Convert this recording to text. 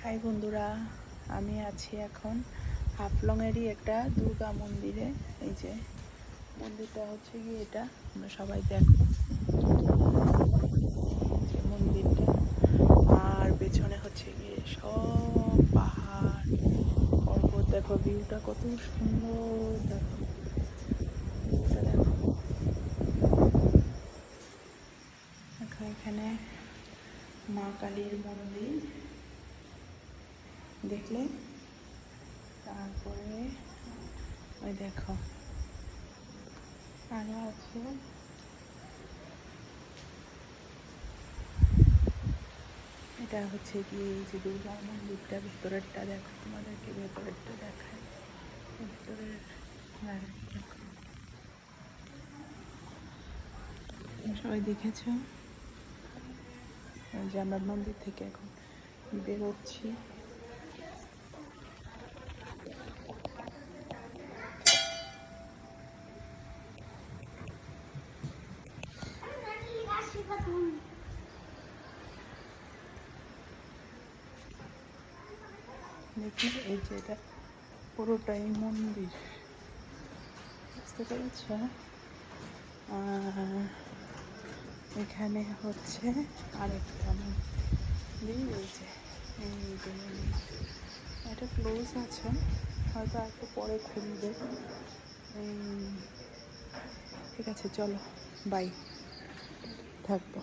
High বন্ধুরা, আমি আছি এখন হাফলংয়েরই একটা দুর্গা মন্দিরে। এই যে মন্দিরটা হচ্ছে গিয়ে এটা, আমরা সবাই দেখো যে মন্দিরটা। আর পেছনে হচ্ছে গিয়ে সব পাহাড় পর্বত। দেখো ভিউটা কত সুন্দর, দেখো ভিউটা দেখো। এখানে মা কালীর মন্দির দেখলে, তারপরে ওই দেখো আরো আছে। এটা হচ্ছে কি এই যে দুর্গা মন্দিরটা, ভেতরেরটা দেখো, তোমাদেরকে ভেতরেরটা দেখায়। ভেতরের দেখো, সবাই দেখেছো। এই যে আমরা মন্দির থেকে এখন বেরোচ্ছি। দেখি এই যে এটা পুরোটাই মন্দির, বুঝতে পেরেছ। এখানে হচ্ছে আরেকটা মন্দির, এই যে মন্দির, এটা ক্লোজ আছে, হয়তো একটু পরে খুলবে। ঠিক আছে, চলো বাই, থাকবো।